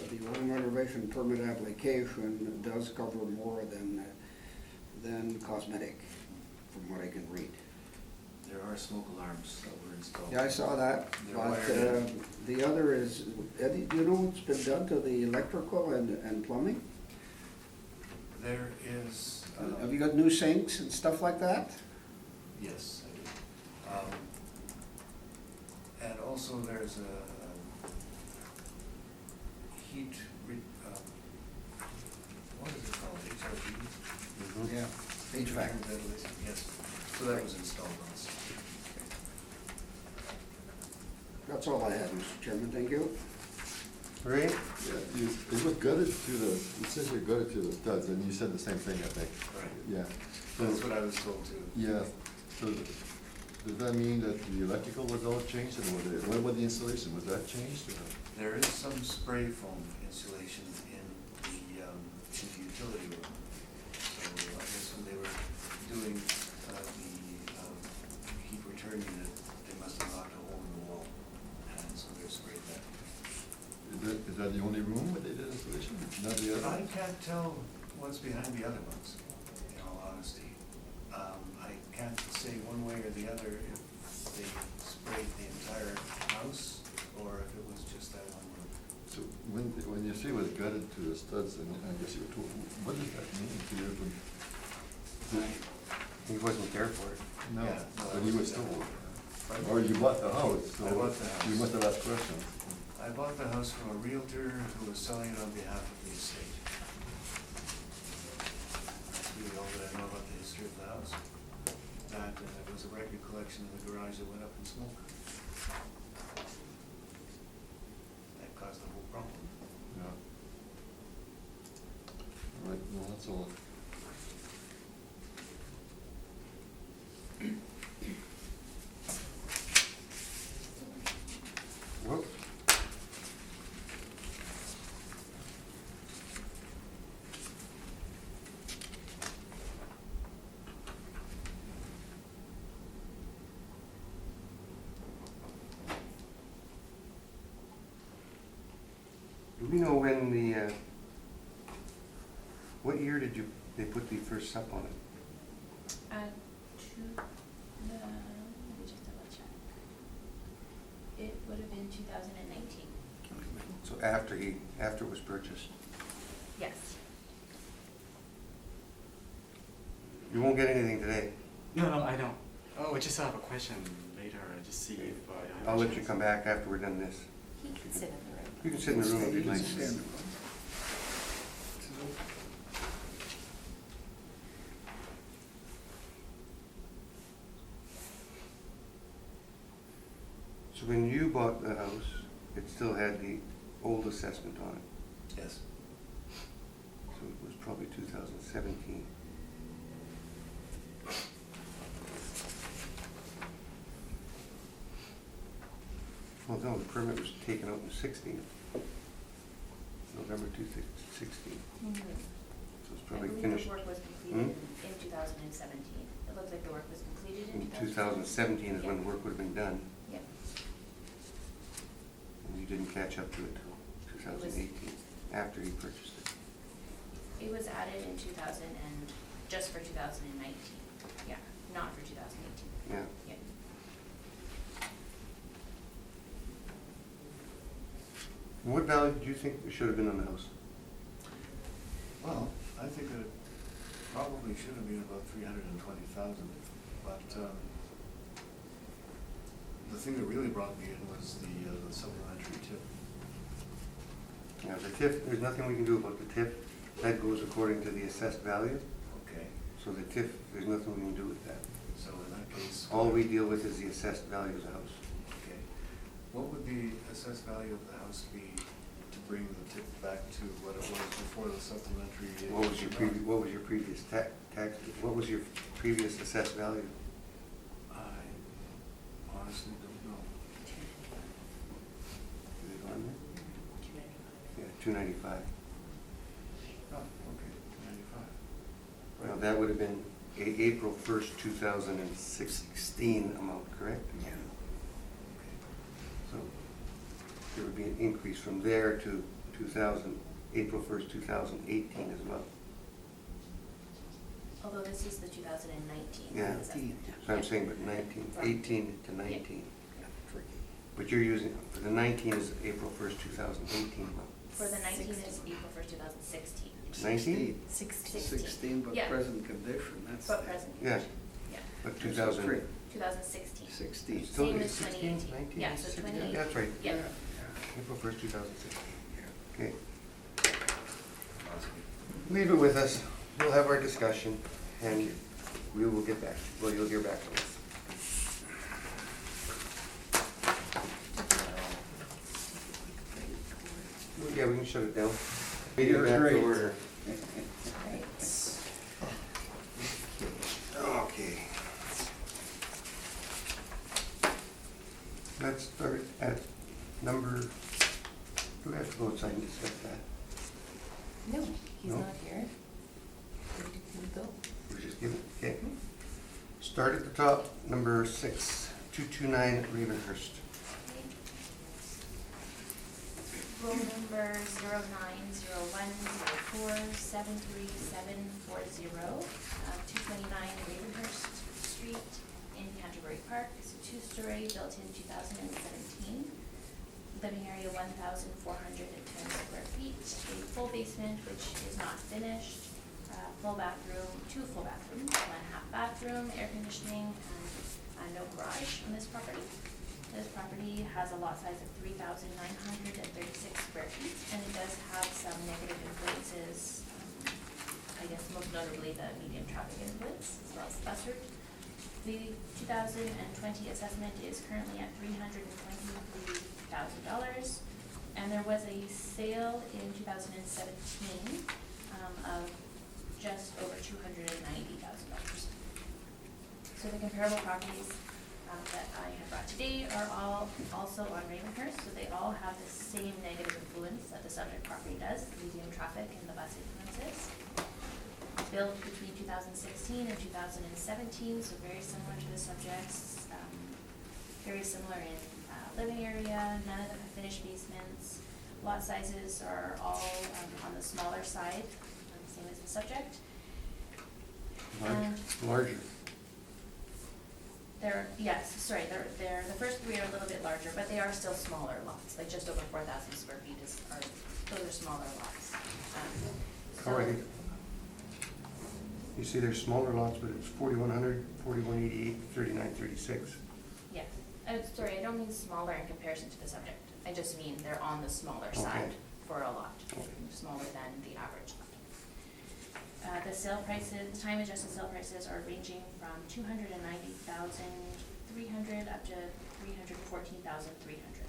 the home renovation permit application does cover more than cosmetic, from what I can read. There are smoke alarms that were installed. Yeah, I saw that, They're but wired in. the other is, Eddie, do you know what's been done to the electrical and plumbing? There is, Have you got new sinks and stuff like that? yes, I do. And also there's a heat, what is it called, HRV? Yeah. HVAC. Yes, so that was installed also. That's all I had, Mr. Chairman, thank you. Ray? Yeah, it was gutted to the, it says you're gutted to the studs, and you said the same thing, I think. Right. Yeah. That's what I was told too. Yeah, so does that mean that the electrical was all changed, and what about the installation, was that changed? Or? There is some spray foam insulation in the utility room. So I guess when they were doing the heat return unit, they must have knocked a hole in the wall, and so they're sprayed that. Is that the only room where they did installation, not the But I other? can't tell what's behind the other ones, in all honesty. I can't say one way or the other if they sprayed the entire house, or if it was just that one room. So when you say it was gutted to the studs, and I guess you were told, what does that mean to you? He wasn't there for it. No, Yeah, no, but he was told. Right. Or you bought the house, so I bought the house. you must have asked questions. I bought the house from a realtor who was selling it on behalf of the estate. That's really all that I know about the history of the house. That it was a record collection in the garage that went up in smoke. That caused the whole problem. Yeah. All right, no, that's all. Whoop. Do we know when what year did they put the first sup on it? Let me just double check. It would have been 2019. So after it was purchased. Yes. You won't get anything today. No, I don't. Oh, I just have a question later, I just see if I have a I'll let you chance. come back after we're done this. He can sit in the room. You can sit in the room if you'd like. Stand there. So when you bought the house, it still had the old assessment on it. Yes. So it was probably 2017. Well, no, the permit was taken out in 16. November 2016. Mhm. So it's I probably believe finished. the work was completed in 2017. It looks like the work was completed in In 2017 is when the work would have been done, Yep. and you didn't catch up to it till 2018, after you purchased it. It was added in 2000 and, just for 2019. Yeah, not for 2018. Yeah. Yeah. And what value do you think there should have been on the house? Well, I think that it probably should have been about 320,000, but the thing that really brought me in was the supplementary tip. Yeah, the TIF, there's nothing we can do about the TIF. That goes according to the assessed value. Okay, So the TIF, there's nothing we can do with that. so in that case. All we deal with is the assessed value of the house. Okay, what would the assessed value of the house be to bring the tip back to what it was before the supplementary? What was your previous tax, what was your previous assessed value? I honestly don't know. Is it on there? Yeah, 295. Oh, okay, 95. Well, that would have been April 1st, 2016 amount, correct? Yeah. So there would be an increase from there to April 1st, 2018 as well. Although this is the 2019. Yeah. assessment. So I'm saying, but 18 to 19. But you're using, for the 19 is April 1st, 2018 month. For the 19 is April 1st, 2016. 19? 16, but Yeah. present condition, that's. But present Yeah. condition. Yeah, But That's 2000. great. 2016. 16. Still Same is as 16, 2018. 19, Yeah, so 16. 2018. That's right. Yeah. April 1st, 2016. Okay. Awesome. Leave it with us. We'll have our discussion and we will get back. Well, you'll hear back from us. Yeah, we can shut it down. Meeting You're back to great. order. Right. Okay. Let's start at number, do we have to go outside and discuss that? No, he's No? not here. Can we go? We're just giving, okay. Start at the top, number 6, 229 Ravenhurst. Roll number 0901047370, 229 Ravenhurst Street in Canterbury Park. It's a two-story, built in 2017. Living area 1,410 square feet, a full basement which is not finished, full bathroom, 2 full bathrooms, 1 half bathroom, air conditioning, and no garage on this property. This property has a lot size of 3,936 square feet, and it does have some negative influences, I guess most notably the medium traffic influence, as well as clustered. The 2020 assessment is currently at $323,000, and there was a sale in 2017 of just over $290,000. So the comparable properties that I have brought today are all also on Ravenhurst, so they all have the same negative influence that the subject property does, the medium traffic and the bus influences. Built between 2016 and 2017, so very similar to the subjects, very similar in living area, none of them have finished basements. Lot sizes are all on the smaller side, same as the subject. And Larger. they're, the first 3 are a little bit larger, but they are still smaller lots, like just over 4,000 square feet those are smaller lots. All right. You see there's smaller lots, but it's 4,100, 4,188, 3,936. Yes, sorry, I don't mean smaller in comparison to the subject, I just mean they're on the smaller side Okay. for a lot, Okay. smaller than the average lot. The sale prices, the time adjusted sale prices are ranging from $290,300 up to $314,300.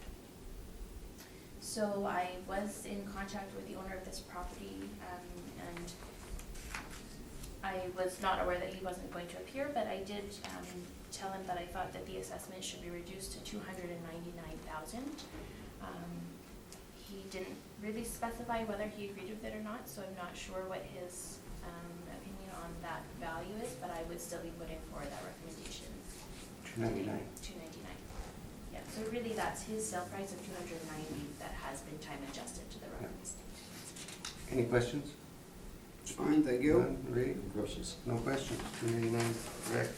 So I was in contact with the owner of this property, and I was not aware that he wasn't going to appear, but I did tell him that I thought that the assessment should be reduced to $299,000. He didn't really specify whether he agreed with it or not, so I'm not sure what his opinion on that value is, but I would still be putting forward that recommendation. $299. $299. Yeah, so really that's his sale price of $290 that has been time adjusted to the reference. Any questions? It's fine, thank you. None? Ray? Any questions? No questions, 299, correct.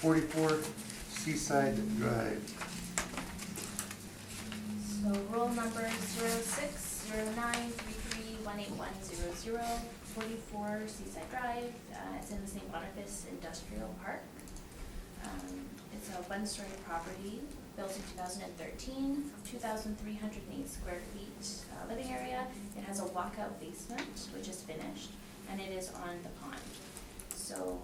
44 Seaside Drive. So roll number 0609331810, 44 Seaside Drive. It's in the St. Boniface Industrial Park. It's a one-story property built in 2013, 2,308 square feet living area. It has a walkout basement, which is finished, and it is on the pond. So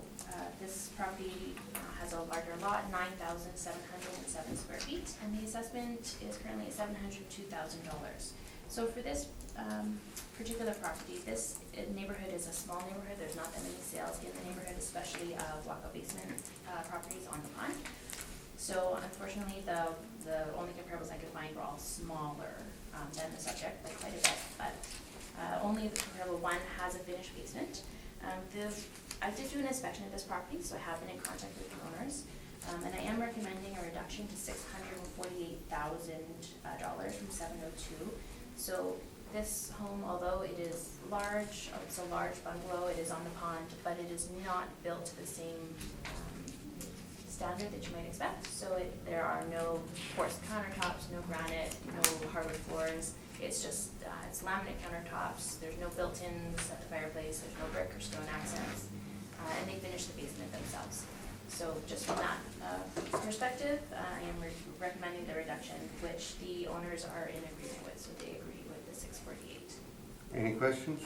this property has a larger lot, 9,707 square feet, and the assessment is currently at $702,000. So for this particular property, this neighborhood is a small neighborhood. There's not that many sales in the neighborhood, especially walkout basement properties on the pond. So unfortunately, the only comparables I could find were all smaller than the subject, by quite a bit, but only the comparable one has a finished basement. I did do an inspection of this property, so I have been in contact with the owners, and I am recommending a reduction to $648,000 from $702,000. So this home, although it is large, it's a large bungalow, it is on the pond, but it is not built to the same standard that you might expect. So there are no quartz countertops, no granite, no hardwood floors. It's just, it's laminate countertops. There's no built-ins at the fireplace. There's no brick or stone accents. And they finish the basement themselves. So just from that perspective, I am recommending the reduction, which the owners are in agreement with. So they agree with the 648. Any questions?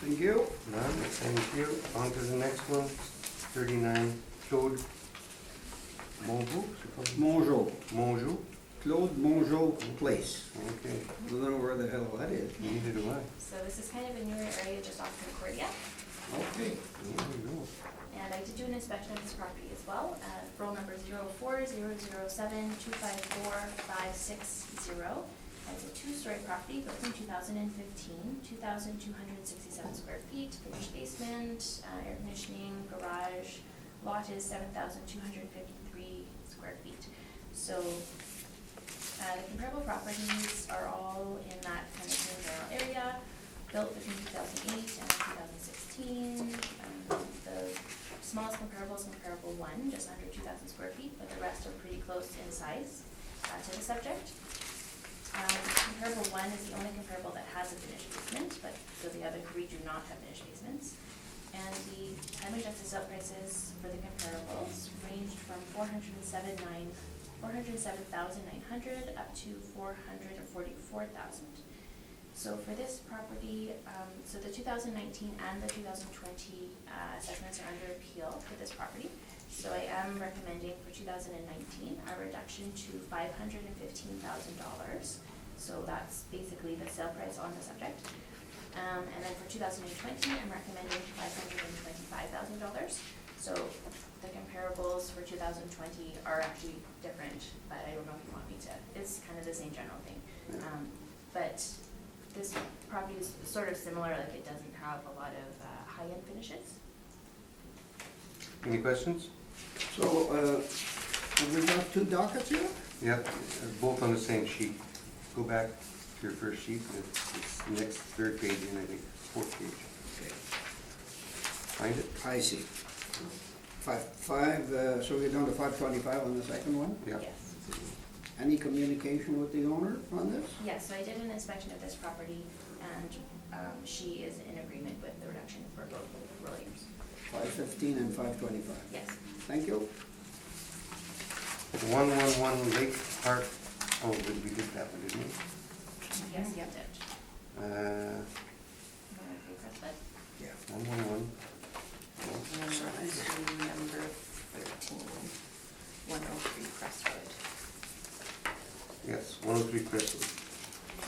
Thank you. None, thank you. On to the next one, 39 Claude Mongeau. Mongeau, Mongeau, Claude Mongeau Place. okay, I don't know where the hell that is. neither do I. So this is kind of a newer area just off Concordia. Okay. There we go. And I did do an inspection of this property as well. Roll number 0400725456. It's a two-story property built in 2015, 2,267 square feet, finished basement, air conditioning, garage. Lot is 7,253 square feet. So the comparable properties are all in that kind of same general area, built between 2008 and 2016. The smallest comparable is comparable one, just under 2,000 square feet, but the rest are pretty close in size to the subject. Comparable one is the only comparable that has a finished basement, but so the other three do not have finished basements. And the time adjusted sale prices for the comparables ranged from $407,900 up to $444,000. So for this property, so the 2019 and the 2020 assessments are under appeal for this property. So I am recommending for 2019 a reduction to $515,000. So that's basically the sale price on the subject. And then for 2020, I'm recommending $525,000. So the comparables for 2020 are actually different, but I don't know if you want me to. It's kind of the same general thing. But this property is sort of similar, like it doesn't have a lot of high-end finishes. Any questions? So, have we got two dockets here? Yep, both on the same sheet. Go back to your first sheet, it's the next third page and I think fourth page. Okay. Find it? I see. So we're down to 525 on the second one? Yep. Yes. Any communication with the owner on this? Yes, so I did an inspection of this property, and she is in agreement with the reduction for both Williams. 515 and 525. Yes. Thank you. 111 Lake Park, oh, we did that one, didn't we? Yes, you have to. Uh, You want to press that? Yeah. 111. Number 13, 103 Crest Road. Yes, 103 Crestwood.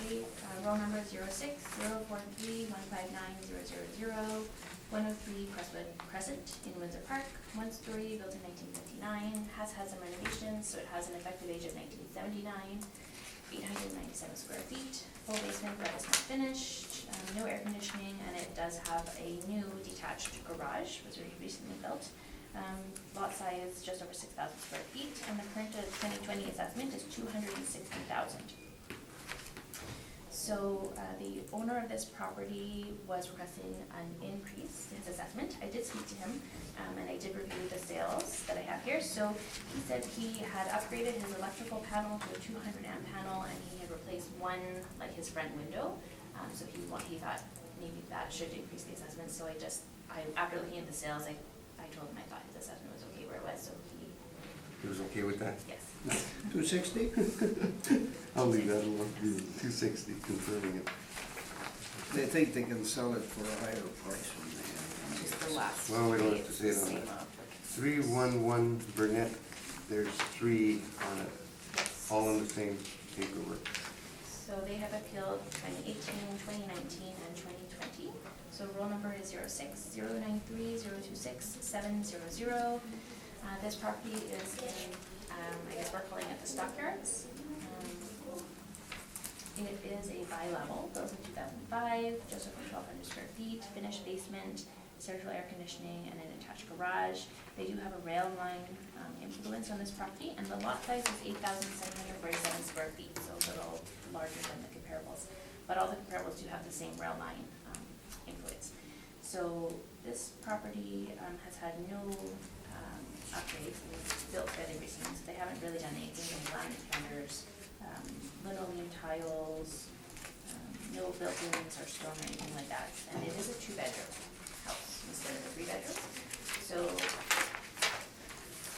Okay, roll number 06-043-159-000, 103 Crestwood Crescent in Windsor Park, one story, built in 1959, has had some renovations, so it has an effective age of 1979, 897 square feet, full basement that is not finished, no air conditioning, and it does have a new detached garage, was recently built. Lot size just over 6,000 square feet, and the current 2020 assessment is 260,000. So the owner of this property was requesting an increase in his assessment. I did speak to him, and I did review the sales that I have here. So he said he had upgraded his electrical panel to a 200 amp panel, and he had replaced one, like his front window. So he thought maybe that should increase the assessment. So after looking at the sales, I told him I thought his assessment was okay where it was. So He was okay with that? yes. 260? I'll leave that alone. 260, confirming it. They think they can sell it for a higher price than they have. Just the last. Well, we don't three, have to it's say it the on same that. application. 311 Burnett, there's 3 on it, Yes. all in the same paperwork. So they have appealed 2018, 2019, and 2020. So roll number is 06-093-026-700. This property is in, I guess we're calling it the stockyards. It is a bi-level, built in 2005, just over 1,200 square feet, finished basement, central air conditioning, and an attached garage. They do have a rail line influence on this property, and the lot size is 8,747 square feet, so a little larger than the comparables. But all the comparables do have the same rail line influence. So this property has had no upgrades. It was built fairly recently, so they haven't really done anything with laminate counters, linoleum tiles, no built-ins or stone or anything like that. And it is a 2-bedroom house instead of a 3-bedroom. So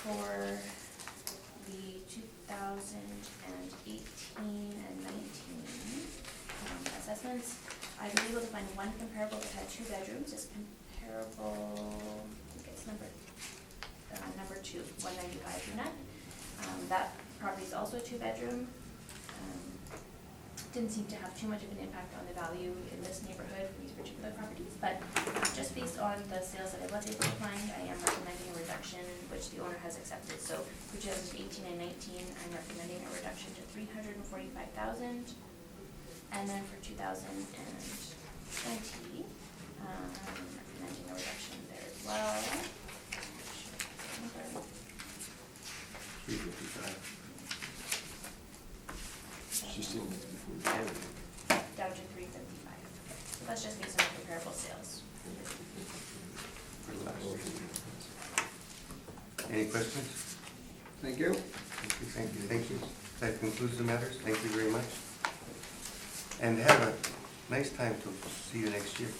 for the 2018 and 19 assessments, I've been able to find one comparable that had 2 bedrooms. It's comparable, I think it's number 2, 195 Brunette. That property is also a 2-bedroom. Didn't seem to have too much of an impact on the value in this neighborhood for these particular properties, but just based on the sales that I was able to find, I am recommending a reduction, which the owner has accepted. So for 2018 and 19, I'm recommending a reduction to 345,000, and then for 2020, I'm recommending a reduction there as well. 355. She still needs to be fully Yeah. covered. Down to 355. So that's just based on comparable sales. For the last. Any questions? Thank you. Thank you. That concludes the matters. Thank you very much. And have a nice time to see you next year.